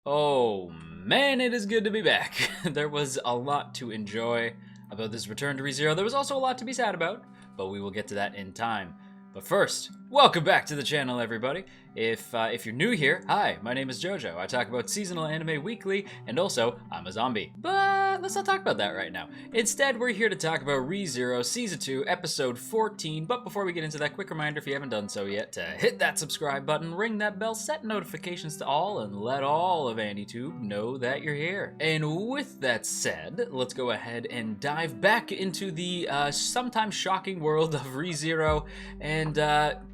Oh man, it is good to be back. There was a lot to enjoy about this return to ReZero. There was also a lot to be sad about, but we will get to that in time. But first, welcome back to the channel, everybody. If you're new here, hi, my name is JoJo. I talk about seasonal anime weekly, and also, I'm a zombie. But let's not talk about that right now. Instead, we're here to talk about ReZero Season 2, Episode 14. But before we get into that, quick reminder, if you haven't done so yet, to hit that subscribe button, ring that bell, set notifications to all, and let all of AniTube know that you're here. And with that said, let's go ahead and dive back into the sometimes shocking world of ReZero, and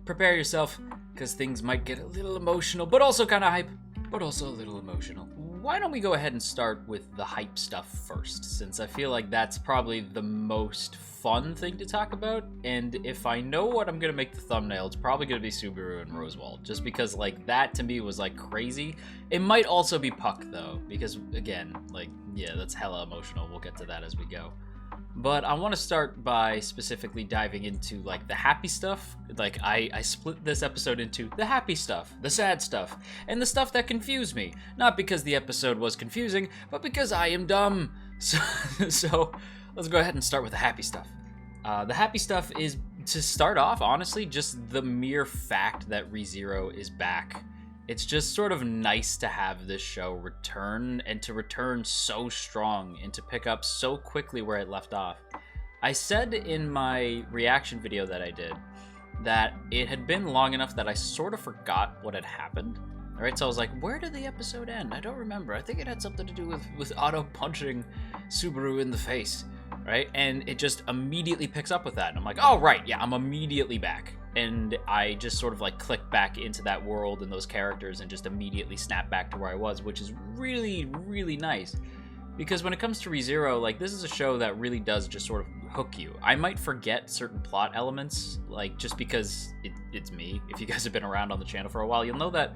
prepare yourself, because things might get a little emotional, but also kind of hype, but also a little emotional. Why don't we go ahead and start with the hype stuff first, since I feel like that's probably the most fun thing to talk about, and if I know what I'm gonna make the thumbnail, it's probably gonna be Subaru and Roswaal, just because like that to me was like crazy. It might also be Puck though, because again, like, yeah, that's hella emotional. We'll get to that as we go. But I want to start by specifically diving into like the happy stuff. Like I split this episode into the happy stuff, the sad stuff, and the stuff that confused me. Not because the episode was confusing, but because I am dumb. So let's go ahead and start with the happy stuff. The happy stuff is, to start off, honestly, just the mere fact that ReZero is back. It's just sort of nice to have this show return, and to return so strong, and to pick up so quickly where it left off. I said in my reaction video that I did that it had been long enough that I sort of forgot what had happened. Alright, so I was like, where did the episode end? I don't remember. I think it had something to do with Otto punching Subaru in the face, right? And it just immediately picks up with that. And I'm like, oh, right, yeah, I'm immediately back. And I just sort of like click back into that world and those characters and just immediately snap back to where I was, which is really, really nice. Because when it comes to ReZero, like, this is a show that really does just sort of hook you. I might forget certain plot elements, like, just because it's me. If you guys have been around on the channel for a while, you'll know that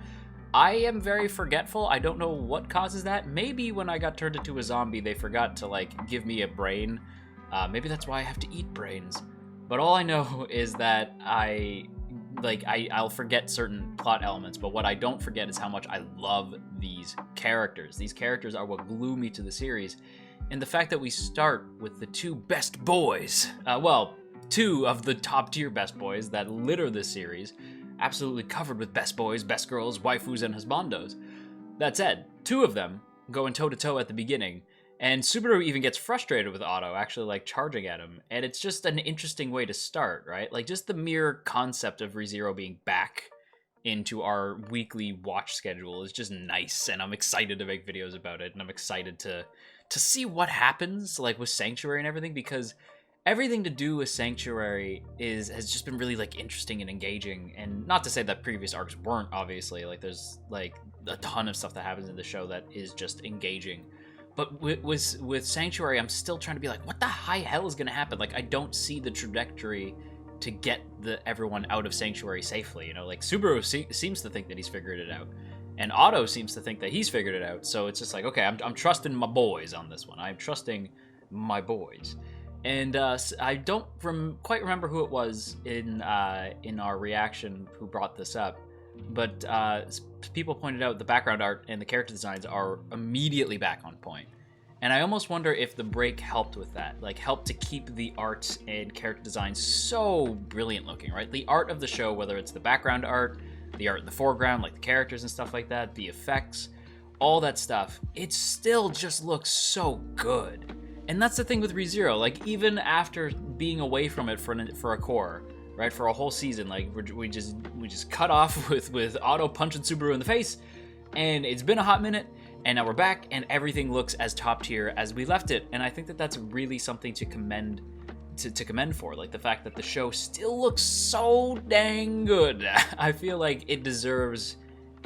I am very forgetful. I don't know what causes that. Maybe when I got turned into a zombie, they forgot to, like, give me a brain. Maybe that's why I have to eat brains. But all I know is that I'll forget certain plot elements, but what I don't forget is how much I love these characters. These characters are what glue me to the series, and the fact that we start with the two best boys, well, two of the top tier best boys that litter this series, absolutely covered with best boys, best girls, waifus, and husbandos. That said, two of them going toe-to-toe at the beginning, and Subaru even gets frustrated with Otto, actually, like, charging at him. And it's just an interesting way to start, right? Like, just the mere concept of ReZero being back into our weekly watch schedule is just nice. And I'm excited to make videos about it. And I'm excited to see what happens, like, with Sanctuary and everything. Because everything to do with Sanctuary has just been really, like, interesting and engaging. And not to say that previous arcs weren't, obviously. Like, there's, like, a ton of stuff that happens in the show that is just engaging. But with Sanctuary, I'm still trying to be like, what the high hell is going to happen? Like, I don't see the trajectory to get everyone out of Sanctuary safely. You know, like, Subaru seems to think that he's figured it out. And Otto seems to think that he's figured it out. So it's just like, okay, I'm trusting my boys on this one. I'm trusting my boys. And I don't quite remember who it was in our reaction who brought this up. But people pointed out the background art and the character designs are immediately back on point. And I almost wonder if the break helped with that, like helped to keep the art and character design so brilliant looking, right? The art of the show, whether it's the background art, the art in the foreground, like the characters and stuff like that, the effects, all that stuff, it still just looks so good. And that's the thing with ReZero, like even after being away from it for a core, right, for a whole season, like we just cut off with Otto punching Subaru in the face, and it's been a hot minute, and now we're back, and everything looks as top tier as we left it. And I think that that's really something to commend for, like the fact that the show still looks so dang good. I feel like it deserves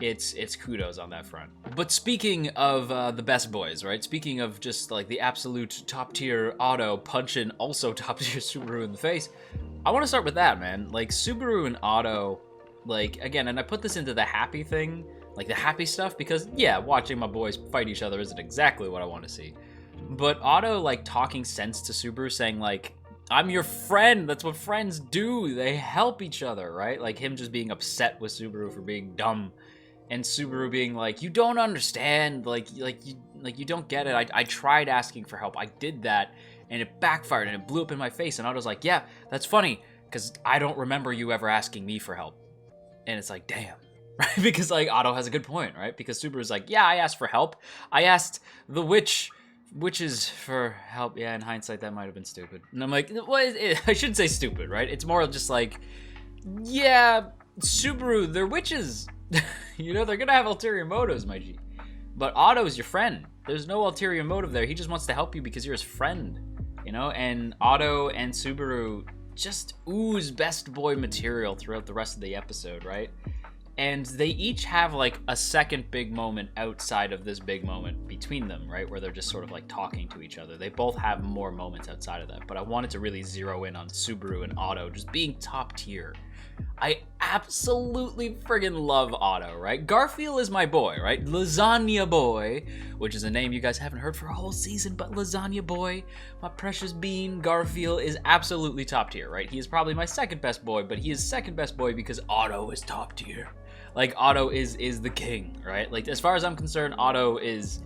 its kudos on that front. But speaking of the best boys, right? Speaking of just like the absolute top tier Otto punching also top tier Subaru in the face, I want to start with that, man. Like, Subaru and Otto, like, again, and I put this into the happy thing, like the happy stuff, because, yeah, watching my boys fight each other isn't exactly what I want to see. But Otto, like, talking sense to Subaru, saying, like, I'm your friend. That's what friends do. They help each other, right? Like, him just being upset with Subaru for being dumb and Subaru being like, you don't understand, you don't get it. I tried asking for help. I did that, and it backfired, and it blew up in my face. And Otto's like, yeah, that's funny, because I don't remember you ever asking me for help. And it's like, damn. Right? Because, like, Otto has a good point, right? Because Subaru's like, yeah, I asked for help. I asked the witches for help. Yeah, in hindsight, that might have been stupid. And I'm like, well, I shouldn't say stupid, right? It's more just like, yeah, Subaru, they're witches. You know, they're gonna have ulterior motives, my G. But Otto's your friend. There's no ulterior motive there. He just wants to help you because you're his friend, you know? And Otto and Subaru just ooze best boy material throughout the rest of the episode, right? And they each have, like, a second big moment outside of this big moment between them, right? Where they're just sort of, like, talking to each other. They both have more moments outside of that. But I wanted to really zero in on Subaru and Otto just being top tier. I absolutely friggin' love Otto, right? Garfiel is my boy, right? Lasagna Boy, which is a name you guys haven't heard for a whole season, but Lasagna Boy, my precious bean, Garfiel is absolutely top tier, right? He is probably my second best boy, but he is second best boy because Otto is top tier. Like, Otto is the king, right? Like, as far as I'm concerned, Otto is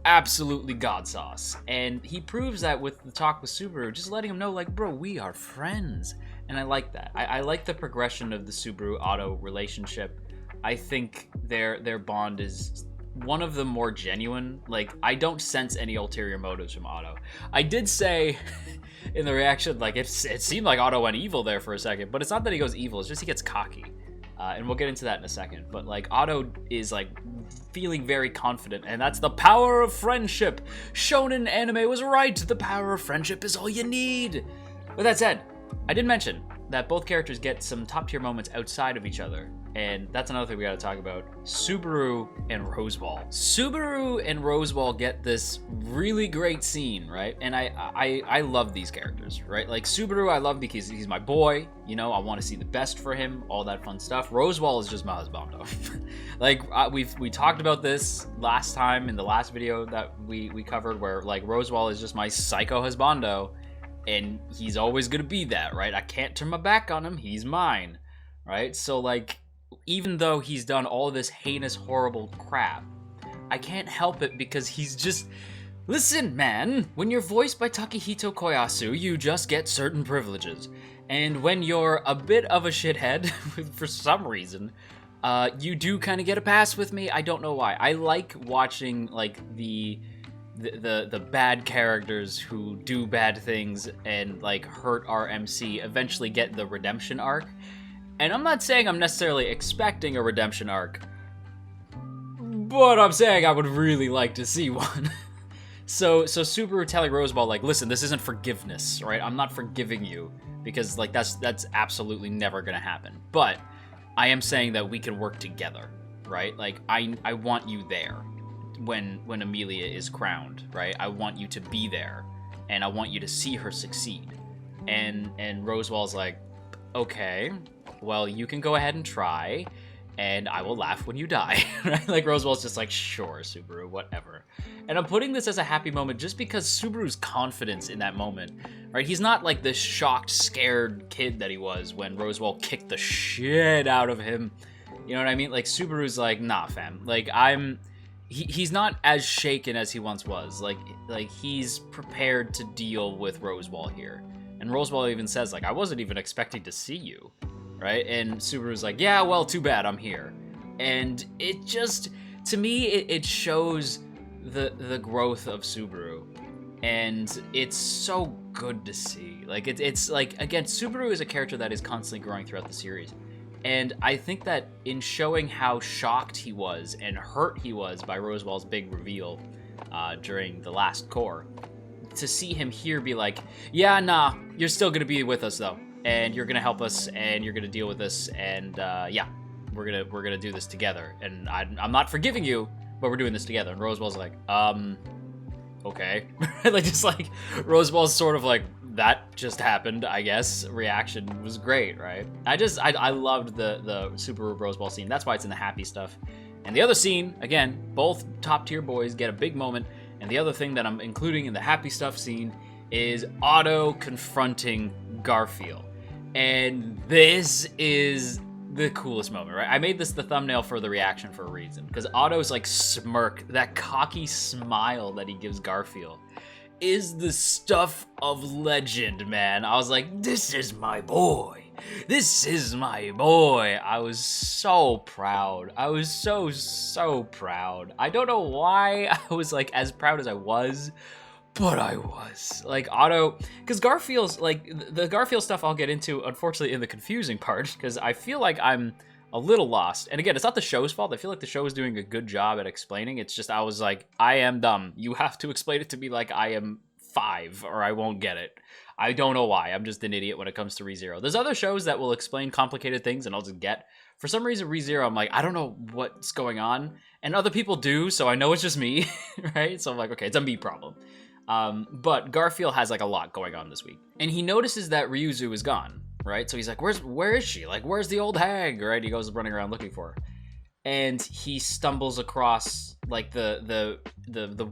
absolutely god sauce. And he proves that with the talk with Subaru, just letting him know, like, bro, we are friends. And I like that. I like the progression of the Subaru-Otto relationship. I think their bond is one of the more genuine. Like, I don't sense any ulterior motives from Otto. I did say in the reaction, like, it seemed like Otto went evil there for a second, but it's not that he goes evil, it's just he gets cocky. And we'll get into that in a second. But, like, Otto is, like, feeling very confident, and that's the power of friendship. Shonen anime was right. The power of friendship is all you need. With that said, I did mention that both characters get some top-tier moments outside of each other, and that's another thing we gotta talk about. Subaru and Roswaal. Subaru and Roswaal get this really great scene, right? And I love these characters, right? Like, Subaru I love because he's my boy, you know, I want to see the best for him, all that fun stuff. Roswaal is just my husband, though. Like, we talked about this last time in the last video that we covered, where, like, Roswaal is just my psycho husbando, and he's always gonna be that, right? I can't turn my back on him. He's mine, right? So, like, even though he's done all this heinous, horrible crap, I can't help it because he's just... Listen, man, when you're voiced by Takehito Koyasu, you just get certain privileges. And when you're a bit of a shithead, for some reason, you do kind of get a pass with me. I don't know why. I like watching, like, the bad characters who do bad things and, like, hurt our MC eventually get the redemption arc. And I'm not saying I'm necessarily expecting a redemption arc, but I'm saying I would really like to see one. So Subaru telling Roswaal, like, listen, this isn't forgiveness, right? I'm not forgiving you because, like, that's absolutely never gonna happen. But I am saying that we can work together, right? Like, I want you there when Amelia is crowned, right? I want you to be there, and I want you to see her succeed. And Roswaal's like, okay, well, you can go ahead and try, and I will laugh when you die. Right? Like, Roswaal's just like, sure, Subaru, whatever. And I'm putting this as a happy moment just because Subaru's confidence in that moment, right? He's not like this shocked, scared kid that he was when Roswaal kicked the shit out of him. You know what I mean? Like, Subaru's like, nah, fam. Like, he's not as shaken as he once was. Like he's prepared to deal with Roswaal here. And Roswaal even says, like, I wasn't even expecting to see you, right? And Subaru's like, yeah, well, too bad, I'm here. And it just, to me, it shows the growth of Subaru. And it's so good to see. Like, it's like, again, Subaru is a character that is constantly growing throughout the series. And I think that in showing how shocked he was and hurt he was by Roswaal's big reveal during the last core, to see him here be like, yeah, nah, you're still going to be with us, though. And you're going to help us, and you're going to deal with this, and yeah, we're gonna do this together. And I'm not forgiving you, but we're doing this together. And Roswaal's like, okay. Like, just like, Roswaal's sort of like, that just happened, I guess. Reaction was great, right? I loved the Subaru Roswaal scene. That's why it's in the happy stuff. And the other scene, again, both top tier boys get a big moment. And the other thing that I'm including in the happy stuff scene is Otto confronting Garfiel. And this is the coolest moment, right? I made this the thumbnail for the reaction for a reason, because Otto's like smirk, that cocky smile that he gives Garfiel, is the stuff of legend, man. I was like, this is my boy. This is my boy. I was so proud. I was so proud. I don't know why I was like as proud as I was, but I was. Like Otto, because Garfield's like, the Garfield stuff I'll get into, unfortunately, in the confusing part, because I feel like I'm a little lost. And again, it's not the show's fault. I feel like the show is doing a good job at explaining. It's just I was like, I am dumb. You have to explain it to me like I am 5 or I won't get it. I don't know why. I'm just an idiot when it comes to ReZero. There's other shows that will explain complicated things and I'll just get. For some reason, ReZero, I'm like, I don't know what's going on. And other people do, so I know it's just me, right? So I'm like, okay, it's a me problem. But Garfield has like a lot going on this week. And he notices that Ryuzu is gone, right? So he's like, where is she? Like, where's the old hag, right? He goes running around looking for her. And he stumbles across like the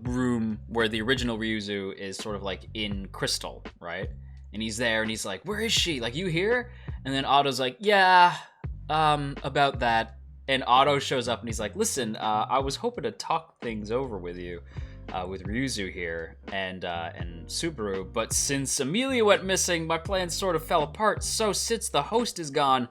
room where the original Ryuzu is sort of like in crystal, right? And he's there and he's like, where is she? Like, you here? And then Otto's like, yeah, about that. And Otto shows up and he's like, listen, I was hoping to talk things over with you, with Ryuzu here and Subaru, but since Amelia went missing, my plans sort of fell apart. So since the host is gone,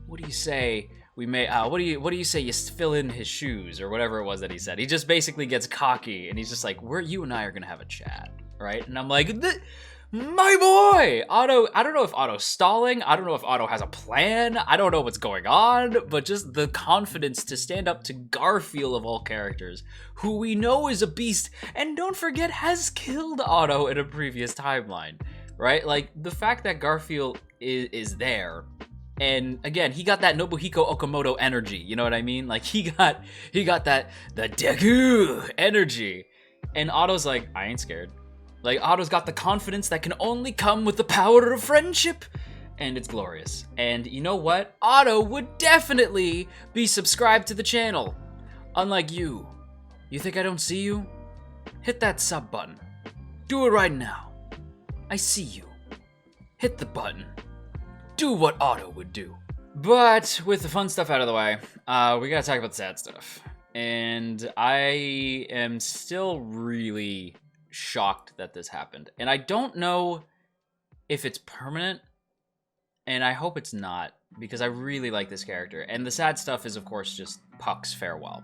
what do you say we may, what do you say you fill in his shoes, or whatever it was that he said. He just basically gets cocky and he's just like, you and I are gonna have a chat, right? And I'm like, my boy! Otto, I don't know if Otto's stalling, I don't know if Otto has a plan, I don't know what's going on, but just the confidence to stand up to Garfield of all characters, who we know is a beast, and don't forget has killed Otto in a previous timeline, right? Like, the fact that Garfield is there, and again, he got that Nobuhiko Okamoto energy, you know what I mean? Like, he got that, the Deku energy, and Otto's like, I ain't scared. Like, Otto's got the confidence that can only come with the power of friendship, and it's glorious. And you know what? Otto would definitely be subscribed to the channel. Unlike you. You think I don't see you? Hit that sub button. Do it right now. I see you. Hit the button. Do what Otto would do. But with the fun stuff out of the way, we gotta talk about the sad stuff. And I am still really shocked that this happened. And I don't know if it's permanent, and I hope it's not, because I really like this character. And the sad stuff is, of course, just Puck's farewell,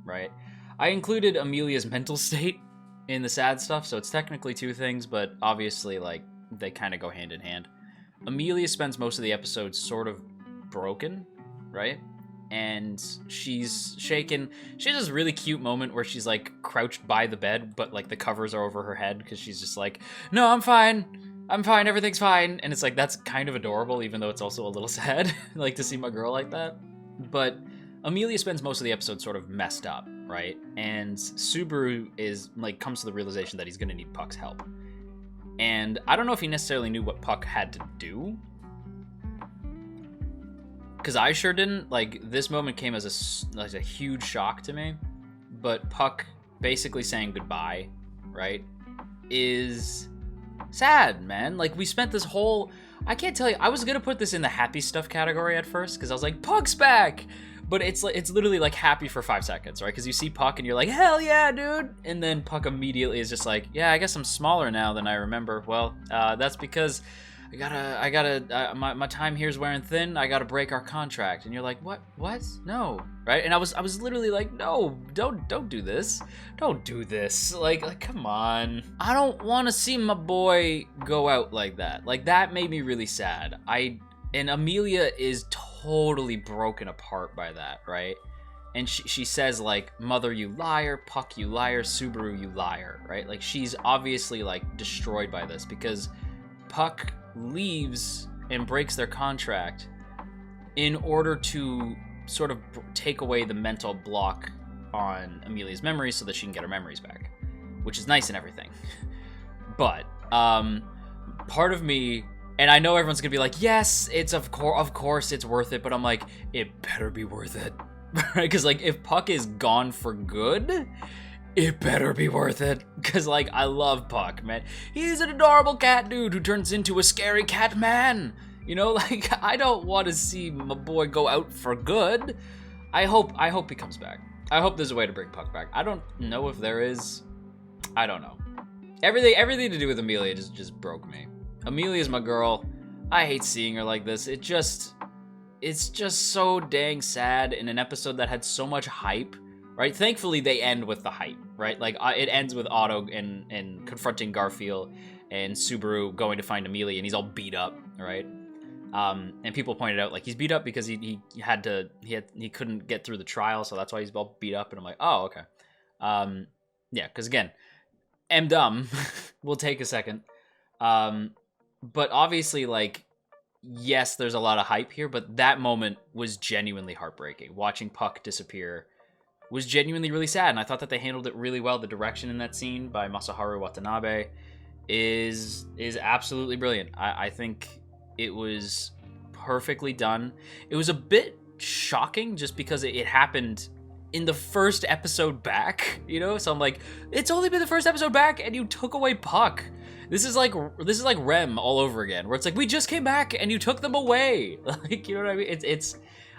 right? I included Amelia's mental state in the sad stuff, so it's technically 2 things, but obviously, like, they kind of go hand in hand. Amelia spends most of the episode sort of broken, right? And she's shaken. She has this really cute moment where she's like crouched by the bed, but like the covers are over her head because she's just like, no, I'm fine, everything's fine. And it's like, that's kind of adorable, even though it's also a little sad, like to see my girl like that. But Amelia spends most of the episode sort of messed up, right? And Subaru is like, comes to the realization that he's gonna need Puck's help. And I don't know if he necessarily knew what Puck had to do, because I sure didn't. Like, this moment came as a huge shock to me. But Puck basically saying goodbye, right, is sad, man. Like, we spent this whole, I can't tell you, I was gonna put this in the happy stuff category at first, because I was like, Puck's back! But it's literally like happy for 5 seconds, right? Because you see Puck and you're like, hell yeah, dude! And then Puck immediately is just like, yeah, I guess I'm smaller now than I remember. Well, that's because my time here is wearing thin. I gotta break our contract. And you're like, what? No, right? And I was literally like, no, don't do this. Don't do this. Like, come on. I don't want to see my boy go out like that. Like, that made me really sad. And Amelia is totally broken apart by that, right? And she says, like, mother, you liar, Puck, you liar, Subaru, you liar, right? Like, she's obviously, like, destroyed by this because Puck leaves and breaks their contract in order to sort of take away the mental block on Amelia's memories so that she can get her memories back, which is nice and everything. But part of me, and I know everyone's gonna be like, yes, it's of course it's worth it, but I'm like, it better be worth it, right? Because like, if Puck is gone for good, it better be worth it. Because like, I love Puck, man. He's an adorable cat dude who turns into a scary cat man. You know, like, I don't want to see my boy go out for good. I hope he comes back. I hope there's a way to bring Puck back. I don't know if there is. I don't know. Everything to do with Amelia just broke me. Amelia's my girl. I hate seeing her like this. It's just so dang sad in an episode that had so much hype, right? Thankfully, they end with the hype, right? Like, it ends with Otto and confronting Garfiel and Subaru going to find Amelia, and he's all beat up, right? And people pointed out, like, he's beat up because he couldn't get through the trial, so that's why he's all beat up. And I'm like, oh, okay. Yeah, because again, I'm dumb. Will take a second. But obviously, like, yes, there's a lot of hype here, but that moment was genuinely heartbreaking. Watching Puck disappear was genuinely really sad, and I thought that they handled it really well. The direction in that scene by Masaharu Watanabe is absolutely brilliant. I think it was perfectly done. It was a bit shocking just because it happened in the first episode back, you know? So I'm like, it's only been the first episode back and you took away Puck. This is like Rem all over again, where it's like, we just came back and you took them away. Like, you know what I mean?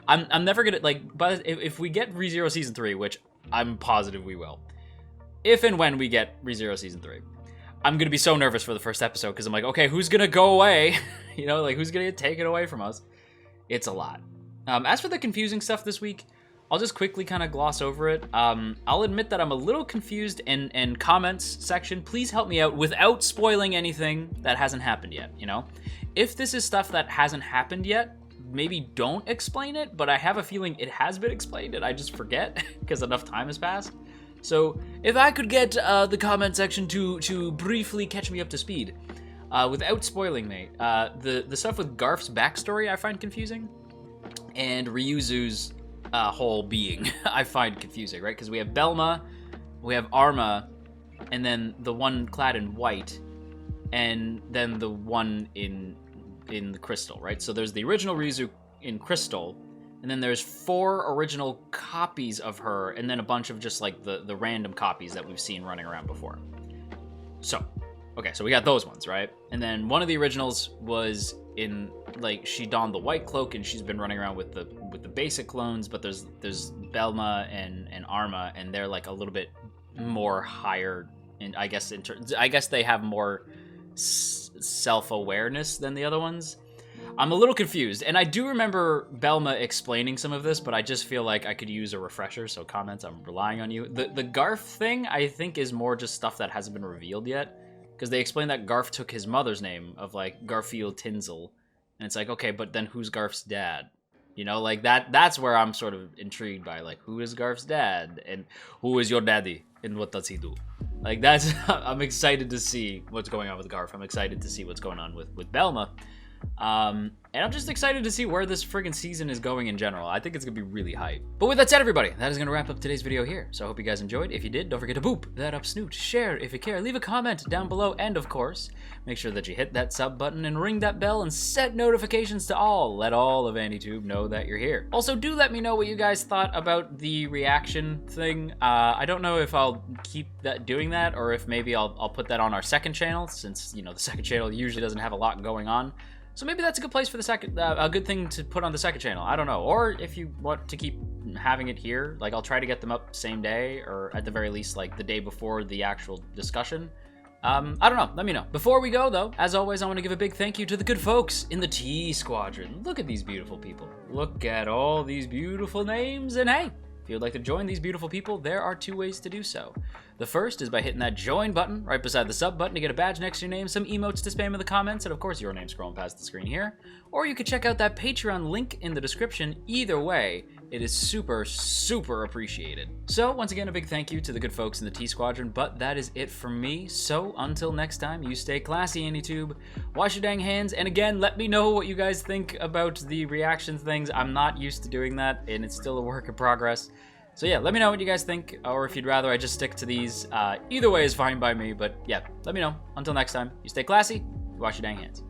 I'm never gonna, like, but if we get ReZero Season 3, which I'm positive we will, if and when we get ReZero Season 3, I'm gonna be so nervous for the first episode, because I'm like, okay, who's gonna go away? You know, like, who's gonna get taken away from us? It's a lot. As for the confusing stuff this week, I'll just quickly kind of gloss over it. I'll admit that I'm a little confused, and comments section, please help me out without spoiling anything that hasn't happened yet, you know? If this is stuff that hasn't happened yet, maybe don't explain it, but I have a feeling it has been explained and I just forget because enough time has passed. So if I could get the comment section to briefly catch me up to speed, without spoiling me, the stuff with Garf's backstory I find confusing, and Ryuzu's whole being I find confusing, right? Because we have Belma, we have Arma, and then the one clad in white, and then the one in the crystal, right? So there's the original Ryuzu in crystal, and then there's 4 original copies of her, and then a bunch of just like the random copies that we've seen running around before. So, okay, so we got those ones, right? And then one of the originals was in, like, she donned the white cloak and she's been running around with the basic clones, but there's Belma and Arma, and they're like a little bit more higher, and I guess they have more self-awareness than the other ones. I'm a little confused, and I do remember Belma explaining some of this, but I just feel like I could use a refresher, so comments, I'm relying on you. The Garf thing, I think, is more just stuff that hasn't been revealed yet, because they explained that Garf took his mother's name of, like, Garfiel Tinsel, and it's like, okay, but then who's Garf's dad? You know, like, that's where I'm sort of intrigued by, like, who is Garf's dad, and who is your daddy, and what does he do? Like, that's, I'm excited to see what's going on with Garf. I'm excited to see what's going on with Belma. And I'm just excited to see where this friggin' season is going in general. I think it's gonna be really hype. But with that said, everybody, that is gonna wrap up today's video here. So I hope you guys enjoyed. If you did, don't forget to boop that up snoot, share if you care, leave a comment down below, and of course, make sure that you hit that sub button and ring that bell and set notifications to all. Let all of AndyTube know that you're here. Also, do let me know what you guys thought about the reaction thing. I don't know if I'll keep doing that, or if maybe I'll put that on our second channel, since, you know, the second channel usually doesn't have a lot going on. So maybe that's a good place for the second, a good thing to put on the second channel. I don't know. Or if you want to keep having it here, like, I'll try to get them up same day, or at the very least, like, the day before the actual discussion. I don't know. Let me know. Before we go, though, as always, I want to give a big thank you to the good folks in the T Squadron. Look at these beautiful people. Look at all these beautiful names. And hey, if you'd like to join these beautiful people, there are 2 ways to do so. The first is by hitting that join button right beside the sub button to get a badge next to your name, some emotes to spam in the comments, and of course your name scrolling past the screen here. Or you could check out that Patreon link in the description. Either way, it is super, super appreciated. So once again, a big thank you to the good folks in the T Squadron, but that is it from me. So until next time, you stay classy, AndyTube. Wash your dang hands, and again, let me know what you guys think about the reaction things. I'm not used to doing that, and it's still a work in progress. So yeah, let me know what you guys think, or if you'd rather I just stick to these. Either way is fine by me, but yeah, let me know. Until next time, you stay classy, wash your dang hands.